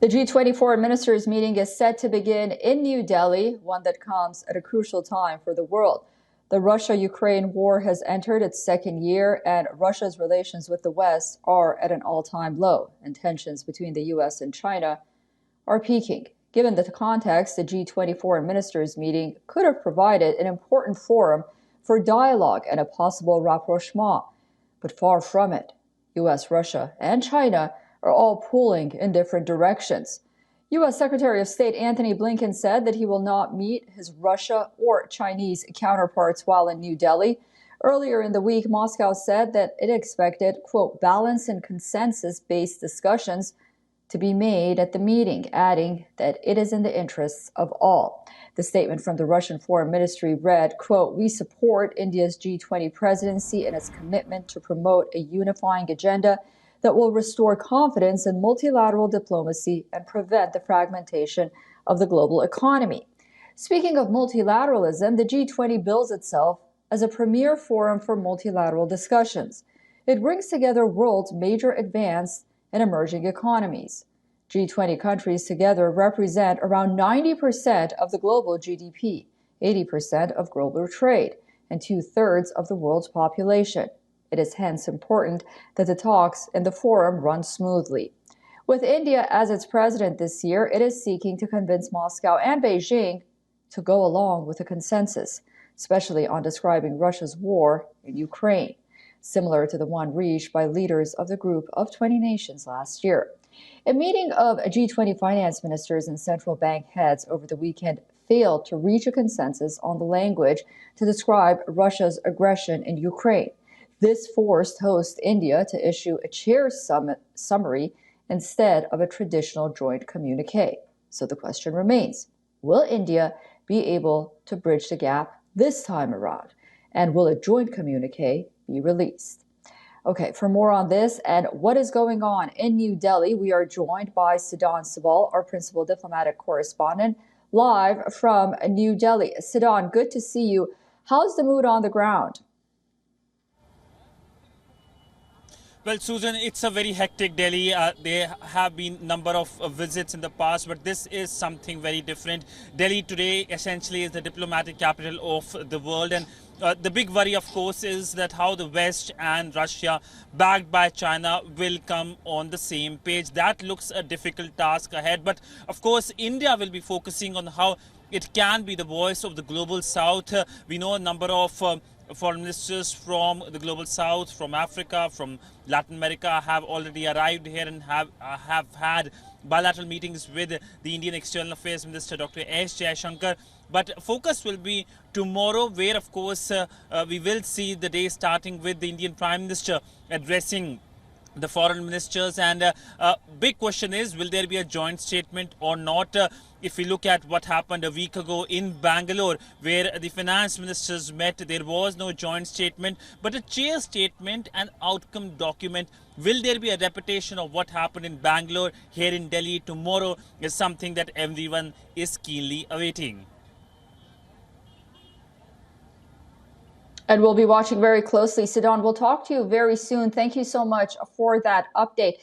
The G20 Foreign Ministers meeting is set to begin in New Delhi, one that comes at a crucial time for the world. The Russia-Ukraine war has entered its second year, and Russia's relations with the West are at an all-time low, and tensions between the U.S. and China are peaking. Given the context, the G20 Foreign Ministers meeting could have provided an important forum for dialogue and a possible rapprochement, but far from it. U.S., Russia, and China are all pulling in different directions. U.S. Secretary of State Antony Blinken said that he will not meet his Russia or Chinese counterparts while in New Delhi. Earlier in the week, Moscow said that it expected, quote, balance and consensus-based discussions to be made at the meeting, adding that it is in the interests of all. The statement from the Russian Foreign Ministry read, quote, we support India's G20 presidency and its commitment to promote a unifying agenda that will restore confidence in multilateral diplomacy and prevent the fragmentation of the global economy. Speaking of multilateralism, the G20 bills itself as a premier forum for multilateral discussions. It brings together world's major advanced and emerging economies. G20 countries together represent around 90% of the global GDP, 80% of global trade, and 2/3 of the world's population. It is hence important that the talks in the forum run smoothly. With India as its president this year, it is seeking to convince Moscow and Beijing to go along with a consensus, especially on describing Russia's war in Ukraine, similar to the one reached by leaders of the Group of 20 Nations last year. A meeting of G20 finance ministers and central bank heads over the weekend failed to reach a consensus on the language to describe Russia's aggression in Ukraine. This forced host India to issue a chair's summary instead of a traditional joint communique. So the question remains, will India be able to bridge the gap this time around? And will a joint communique be released? Okay, for more on this and what is going on in New Delhi, we are joined by Siddhan Sabal, our principal diplomatic correspondent, live from New Delhi. Siddhan, good to see you. How's the mood on the ground? Well, Susan, it's a very hectic Delhi. There have been a number of visits in the past, but this is something very different. Delhi today essentially is the diplomatic capital of the world. And the big worry, of course, is that how the West and Russia, backed by China, will come on the same page. That looks a difficult task ahead. But, of course, India will be focusing on how it can be the voice of the global South. We know a number of foreign ministers from the global South, from Africa, from Latin America have already arrived here and have had bilateral meetings with the Indian External Affairs Minister, Dr. Jaishankar. But focus will be tomorrow, where, of course, we will see the day starting with the Indian Prime Minister addressing the foreign ministers. And big question is, will there be a joint statement or not? If we look at what happened a week ago in Bangalore, where the finance ministers met, there was no joint statement, but a chair statement and outcome document. Will there be a repetition of what happened in Bangalore here in Delhi tomorrow is something that everyone is keenly awaiting. And we'll be watching very closely. Siddhan, we'll talk to you very soon. Thank you so much for that update.